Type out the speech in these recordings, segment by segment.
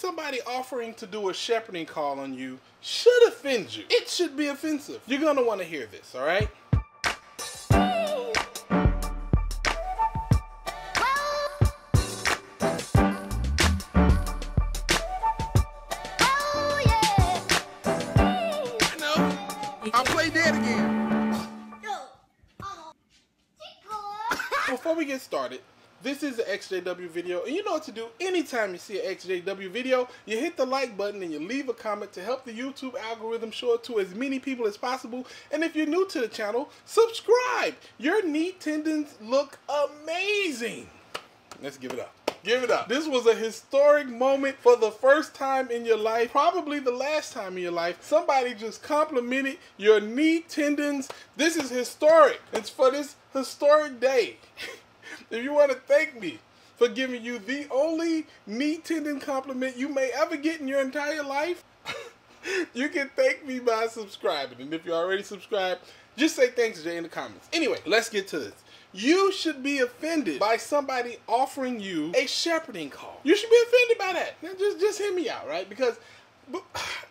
somebody offering to do a shepherding call on you should offend you. It should be offensive. You're gonna want to hear this, all right? I'll play dead again. Before we get started, this is an ExJw video, and you know what to do. Anytime you see an ExJw video, you hit the like button and you leave a comment to help the YouTube algorithm show it to as many people as possible. And if you're new to the channel, subscribe. Your knee tendons look amazing. Let's give it up. Give it up. This was a historic moment. For the first time in your life, probably the last time in your life, somebody just complimented your knee tendons. This is historic. It's for this historic day. If you want to thank me for giving you the only knee tendon compliment you may ever get in your entire life, you can thank me by subscribing. And if you're already subscribed, just say thanks, Jay, in the comments. Anyway, let's get to this. You should be offended by somebody offering you a shepherding call. You should be offended by that. Now, just hear me out, right? Because,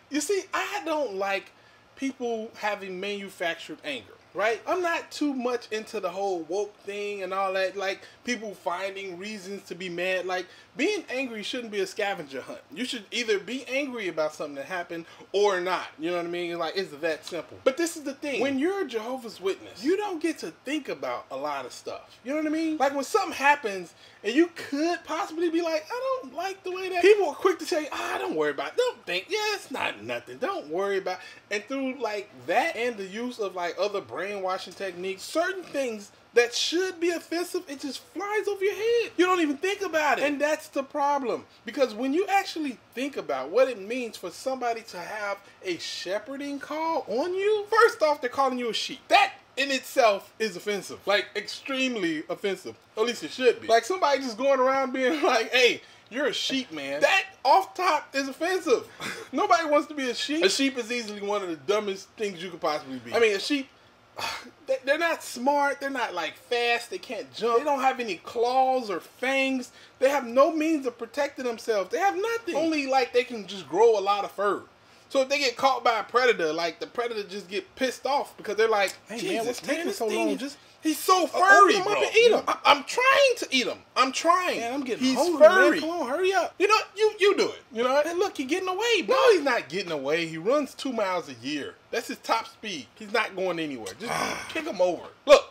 you see, I don't like people having manufactured anger, right? I'm not too much into the whole woke thing and all that, like people finding reasons to be mad. Like, being angry shouldn't be a scavenger hunt. You should either be angry about something that happened or not. You know what I mean? Like, it's that simple. But this is the thing. When you're a Jehovah's Witness, you don't get to think about a lot of stuff. You know what I mean? Like, when something happens and you could possibly be like, I don't like the way that people are quick to tell you, don't worry about it. Don't think. Yeah, it's not nothing. Don't worry about it. And through like that and the use of like other brainwashing techniques, certain things that should be offensive, it just flies over your head. You don't even think about it. And that's the problem. Because when you actually think about what it means for somebody to have a shepherding call on you, first off, they're calling you a sheep. That in itself is offensive. Like, extremely offensive. At least it should be. Like, somebody just going around being like, hey, you're a sheep, man. That off top is offensive. Nobody wants to be a sheep. A sheep is easily one of the dumbest things you could possibly be. I mean, a sheep, they're not smart. They're not like fast. They can't jump. They don't have any claws or fangs. They have no means of protecting themselves. They have nothing. Only like they can just grow a lot of fur. So if they get caught by a predator, like the predator just get pissed off because they're like, hey, Jesus, man, what's taking so long? He's so furry, bro. Up and eat him. I'm trying to eat him. I'm trying. Man, I'm getting hungry, furry. Man. Come on, hurry up. You know, you do it. You know, and look, he's getting away, bro. No, he's not getting away. He runs 2 miles a year. That's his top speed. He's not going anywhere. Just kick him over. Look,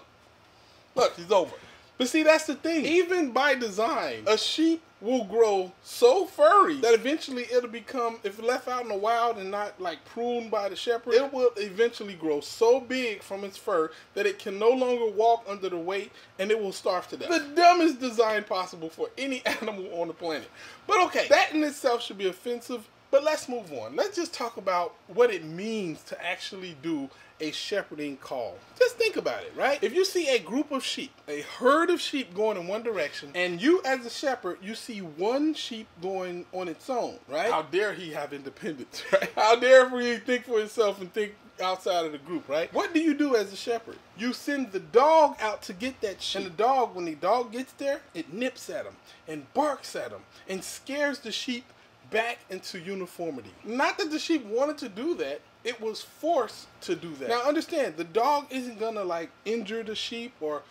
he's over. But see, that's the thing. Even by design, a sheep will grow so furry that eventually it'll become, if left out in the wild and not like pruned by the shepherd, it will eventually grow so big from its fur that it can no longer walk under the weight and it will starve to death. The dumbest design possible for any animal on the planet. But okay, that in itself should be offensive. But let's move on. Let's just talk about what it means to actually do a shepherding call. Just think about it, right? If you see a group of sheep, a herd of sheep going in one direction, and you as a shepherd, you see one sheep going on its own, right? How dare he have independence, right? How dare he think for himself and think outside of the group, right? What do you do as a shepherd? You send the dog out to get that sheep. And the dog, when the dog gets there, it nips at him and barks at him and scares the sheep back into uniformity. Not that the sheep wanted to do that. It was forced to do that. Now understand, the dog isn't gonna like injure the sheep or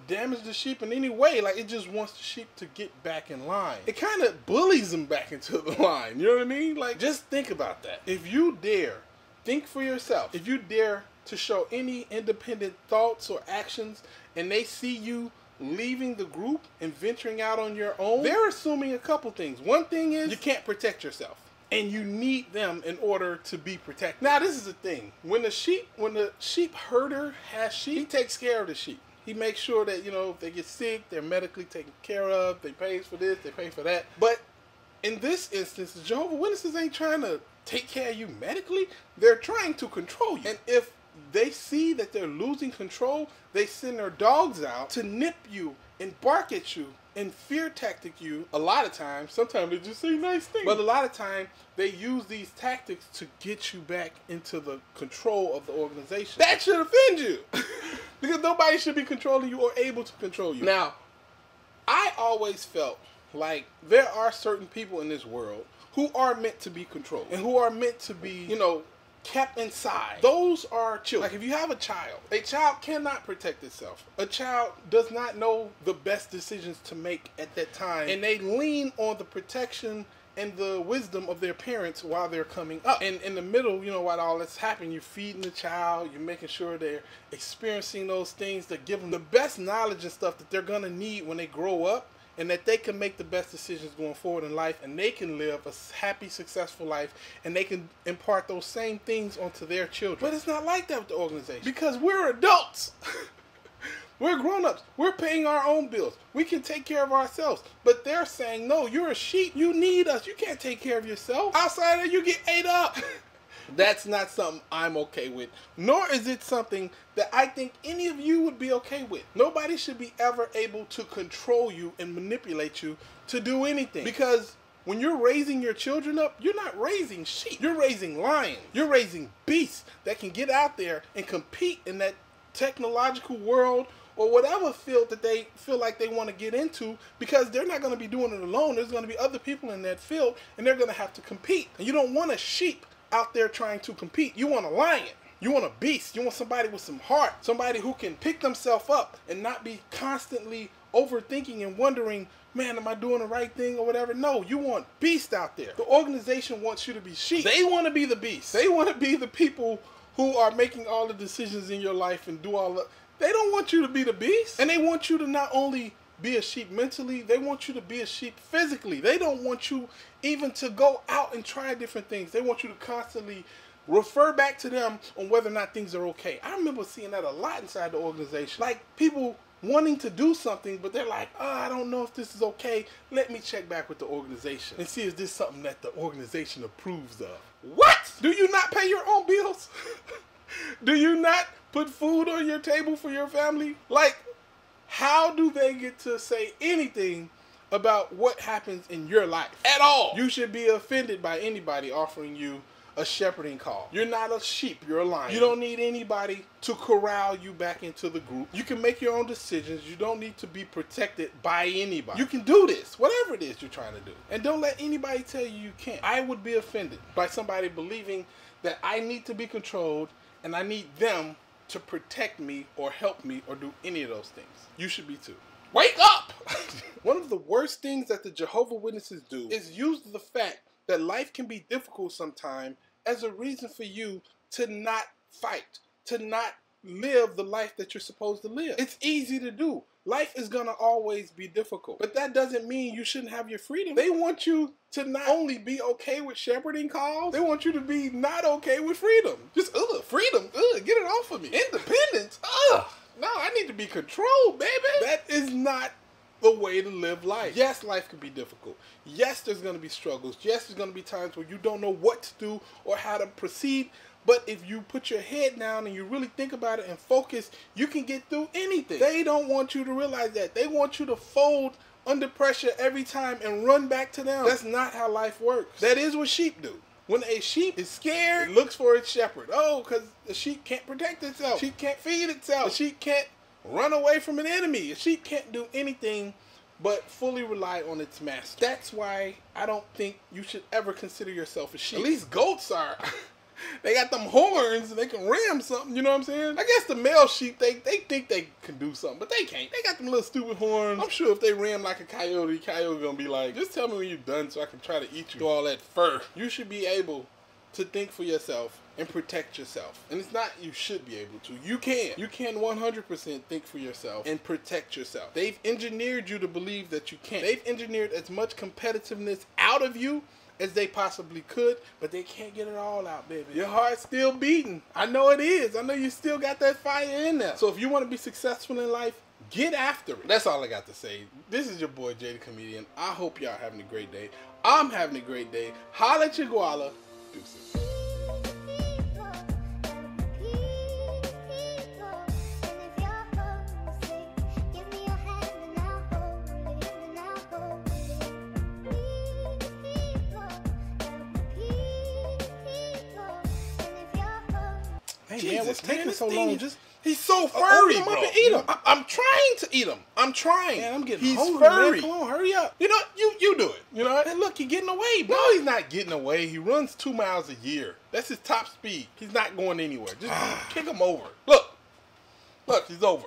damage the sheep in any way. Like, it just wants the sheep to get back in line. It kind of bullies them back into the line. You know what I mean? Like, just think about that. If you dare think for yourself, if you dare to show any independent thoughts or actions and they see you leaving the group and venturing out on your own, they're assuming a couple things. One thing is you can't protect yourself. And you need them in order to be protected. Now, this is the thing. When the sheep herder has sheep, he takes care of the sheep. He makes sure that, you know, if they get sick, they're medically taken care of. They pays for this, they pay for that. But in this instance, the Jehovah's Witnesses ain't trying to take care of you medically. They're trying to control you. And if they see that they're losing control, they send their dogs out to nip you and bark at you and fear tactic you. A lot of times, sometimes they just say nice things, but a lot of times they use these tactics to get you back into the control of the organization. That should offend you because nobody should be controlling you or able to control you. Now, I always felt Like, there are certain people in this world who are meant to be controlled and who are meant to be, you know, kept inside. Those are children. Like, if you have a child cannot protect itself. A child does not know the best decisions to make at that time, and they lean on the protection and the wisdom of their parents while they're coming up. And in the middle, you know, while all that's happening, you're feeding the child, you're making sure they're experiencing those things that give them the best knowledge and stuff that they're gonna need when they grow up, and that they can make the best decisions going forward in life, and they can live a happy, successful life, and they can impart those same things onto their children. But it's not like that with the organization, because we're adults. We're grown-ups. We're paying our own bills. We can take care of ourselves. But they're saying, no, you're a sheep. You need us. You can't take care of yourself. Outside of that, you get ate up. That's not something I'm okay with. Nor is it something that I think any of you would be okay with. Nobody should be ever able to control you and manipulate you to do anything. Because when you're raising your children up, you're not raising sheep. You're raising lions. You're raising beasts that can get out there and compete in that technological world or whatever field that they feel like they want to get into, because they're not going to be doing it alone. There's going to be other people in that field, and they're going to have to compete. And you don't want a sheep out there trying to compete. You want a lion. You want a beast. You want somebody with some heart, somebody who can pick themselves up and not be constantly overthinking and wondering, man, am I doing the right thing or whatever? No, you want beast out there. The organization wants you to be sheep. They want to be the beast. They want to be the people who are making all the decisions in your life and do all the... They don't want you to be the beast. And they want you to not only be a sheep mentally, they want you to be a sheep physically. They don't want you even to go out and try different things. They want you to constantly refer back to them on whether or not things are okay. I remember seeing that a lot inside the organization. Like, people wanting to do something, but they're like, oh, I don't know if this is okay. Let me check back with the organization and see, is this something that the organization approves of? What? Do you not pay your own bills? Do you not put food on your table for your family? Like, how do they get to say anything about what happens in your life at all? You should be offended by anybody offering you a shepherding call. You're not a sheep, you're a lion. You don't need anybody to corral you back into the group. You can make your own decisions. You don't need to be protected by anybody. You can do this, whatever it is you're trying to do. And don't let anybody tell you you can't. I would be offended by somebody believing that I need to be controlled and I need them to protect me or help me or do any of those things. You should be too. Wake up! One of the worst things that the Jehovah Witnesses do is use the fact that life can be difficult sometimes as a reason for you to not fight, to not live the life that you're supposed to live. It's easy to do. Life is gonna always be difficult, but that doesn't mean you shouldn't have your freedom. They want you to not only be okay with shepherding calls, they want you to be not okay with freedom. Just, freedom, get it off of me. Independence, no, I need to be controlled, baby. That is not the way to live life. Yes, life can be difficult. Yes, there's gonna be struggles. Yes, there's gonna be times where you don't know what to do or how to proceed. But if you put your head down and you really think about it and focus, you can get through anything. They don't want you to realize that. They want you to fold under pressure every time and run back to them. That's not how life works. That is what sheep do. When a sheep is scared, it looks for its shepherd. Oh, because the sheep can't protect itself. The sheep can't feed itself. The sheep can't run away from an enemy. A sheep can't do anything but fully rely on its master. That's why I don't think you should ever consider yourself a sheep. At least goats are. They got them horns and they can ram something, you know what I'm saying? I guess the male sheep, they think they can do something, but they can't. They got them little stupid horns. I'm sure if they ram like a coyote, gonna be like, just tell me when you're done so I can try to eat you through all that fur. You should be able to think for yourself and protect yourself. And it's not you should be able to. You can. You can 100% think for yourself and protect yourself. They've engineered you to believe that you can't. They've engineered as much competitiveness out of you as they possibly could, but they can't get it all out, baby. Your heart's still beating. I know it is. I know you still got that fire in there. So if you want to be successful in life, get after it. That's all I got to say. This is your boy, Jay the Comedian. I hope y'all having a great day. I'm having a great day. Holla at your guala. Deuces. Hey, Jesus, man, what's taking so long? Just He's so furry, Open him bro. up and eat him. I'm trying to eat him. I'm trying. Man, I'm getting He's hungry, furry. man. Come on, hurry up. You know, you do it. You know, And look, he's getting away, bro. no, he's not getting away. He runs 2 miles a year. That's his top speed. He's not going anywhere. Just kick him over. Look, he's over.